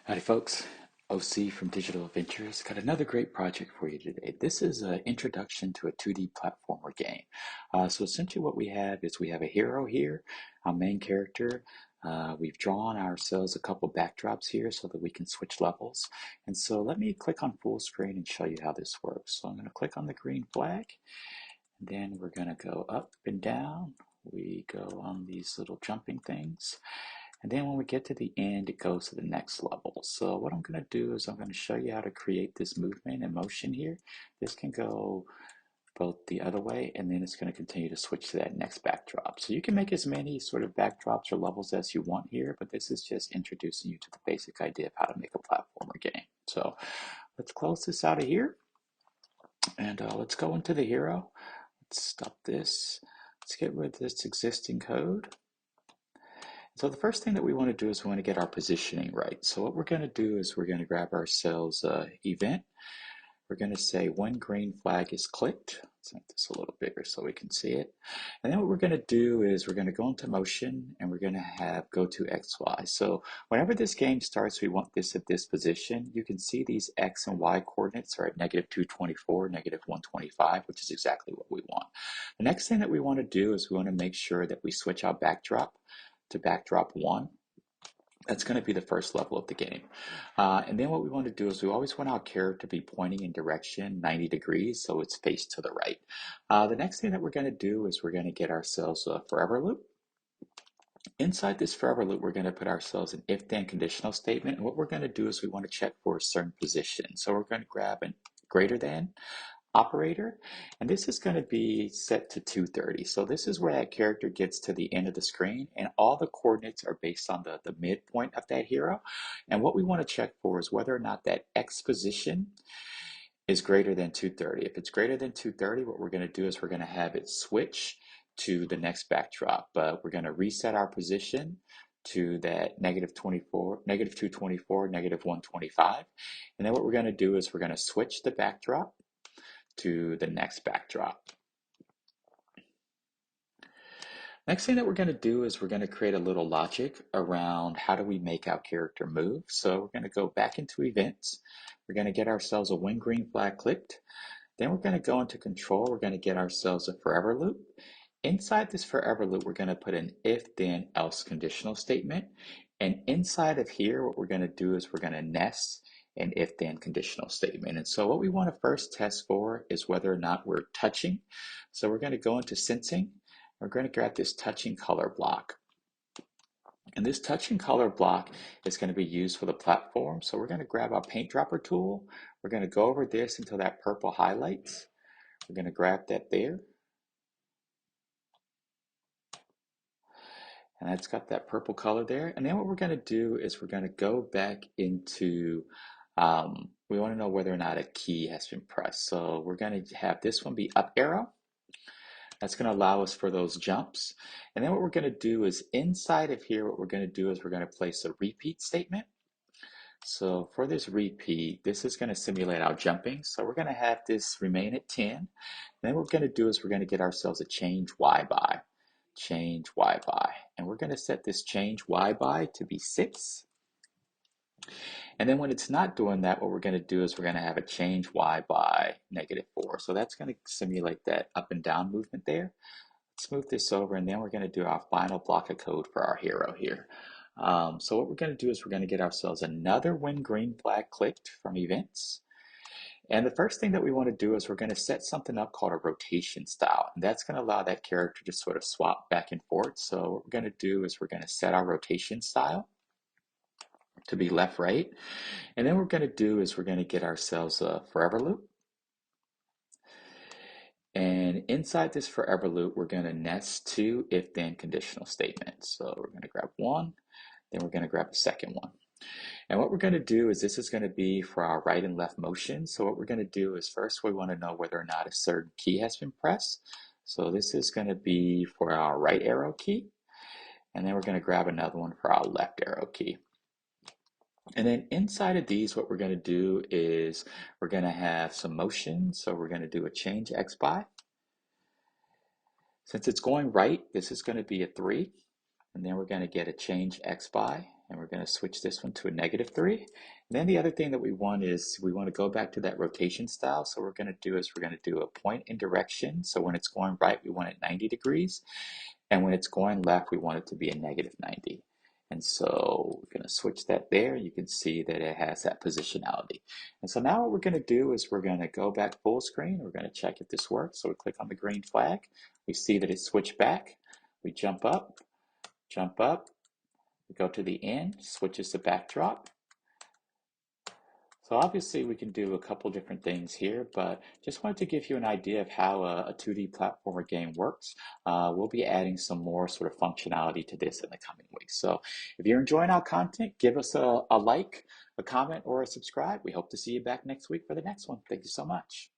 Howdy folks, OC from Digital Adventures. Got another great project for you today. This is an introduction to a 2D platformer game. So essentially what we have is we have a hero here, our main character. We've drawn ourselves a couple backdrops here so that we can switch levels. And so let me click on full screen and show you how this works. So I'm going to click on the green flag, and then we're going to go up and down. We go on these little jumping things. And then when we get to the end, it goes to the next level. So what I'm going to do is I'm going to show you how to create this movement and motion here. This can go both the other way, and then it's going to continue to switch to that next backdrop. So you can make as many sort of backdrops or levels as you want here, but this is just introducing you to the basic idea of how to make a platformer game. So let's close this out of here, and let's go into the hero. Let's stop this. Let's get rid of this existing code. So the first thing that we want to do is we want to get our positioning right. So what we're going to do is we're going to grab ourselves an event. We're going to say when green flag is clicked. Let's make this a little bigger so we can see it. And then what we're going to do is we're going to go into motion and we're going to have go to XY. So whenever this game starts, we want this at this position. You can see these X and Y coordinates are at -224, -125, which is exactly what we want. The next thing that we want to do is we want to make sure that we switch our backdrop to backdrop 1. That's going to be the first level of the game. And then what we want to do is we always want our character to be pointing in direction 90 degrees, so it's faced to the right. The next thing that we're going to do is we're going to get ourselves a forever loop. Inside this forever loop, we're going to put ourselves an if-then conditional statement. And what we're going to do is we want to check for a certain position. So we're going to grab a greater than operator, and this is going to be set to 230. So this is where that character gets to the end of the screen, and all the coordinates are based on the midpoint of that hero. And what we want to check for is whether or not that X position is greater than 230. If it's greater than 230, what we're going to do is we're going to have it switch to the next backdrop. But we're going to reset our position to that -224, -125. And then what we're going to do is we're going to switch the backdrop to the next backdrop. Next thing that we're going to do is we're going to create a little logic around how do we make our character move. So we're going to go back into events. We're going to get ourselves a when green flag clicked. Then we're going to go into control. We're going to get ourselves a forever loop. Inside this forever loop, we're going to put an if then else conditional statement. And inside of here, what we're going to do is we're going to nest an if-then conditional statement. And so what we want to first test for is whether or not we're touching. So we're going to go into sensing. We're going to grab this touching color block. And this touching color block is going to be used for the platform. So we're going to grab our paint dropper tool. We're going to go over this until that purple highlights. We're going to grab that there. And that's got that purple color there. And then what we're going to do is we're going to go back into we want to know whether or not a key has been pressed. So we're going to have this one be up arrow. That's going to allow us for those jumps. And then what we're going to do is inside of here, what we're going to do is we're going to place a repeat statement. So for this repeat, this is going to simulate our jumping. So we're going to have this remain at 10. And then what we're going to do is we're going to get ourselves a change y by. Change y by. And we're going to set this change y by to be 6. And then when it's not doing that, what we're going to do is we're going to have a change y by -4. So that's going to simulate that up and down movement there. Let's move this over, and then we're going to do our final block of code for our hero here. So what we're going to do is we're going to get ourselves another when green flag clicked from events. And the first thing that we want to do is we're going to set something up called a rotation style. And that's going to allow that character to sort of swap back and forth. So what we're going to do is we're going to set our rotation style to be left, right. And then what we're going to do is we're going to get ourselves a forever loop. And inside this forever loop, we're going to nest two if-then conditional statements. So we're going to grab one, then we're going to grab the second one. And what we're going to do is this is going to be for our right and left motion. So what we're going to do is first we want to know whether or not a certain key has been pressed. So this is going to be for our right arrow key. And then we're going to grab another one for our left arrow key. And then inside of these, what we're going to do is we're going to have some motion. So we're going to do a change x by. Since it's going right, this is going to be a 3. And then we're going to get a change x by. And we're going to switch this one to a -3. And then the other thing that we want is we want to go back to that rotation style. So what we're going to do is we're going to do a point in direction. So when it's going right, we want it 90 degrees. And when it's going left, we want it to be a -90. And so we're going to switch that there. You can see that it has that positionality. And so now what we're going to do is we're going to go back full screen. We're going to check if this works. So we click on the green flag. We see that it switched back. We jump up, we go to the end, switches to backdrop. So obviously we can do a couple different things here, but just wanted to give you an idea of how a 2D platformer game works. We'll be adding some more sort of functionality to this in the coming weeks. So if you're enjoying our content, give us a like, a comment, or a subscribe. We hope to see you back next week for the next one. Thank you so much.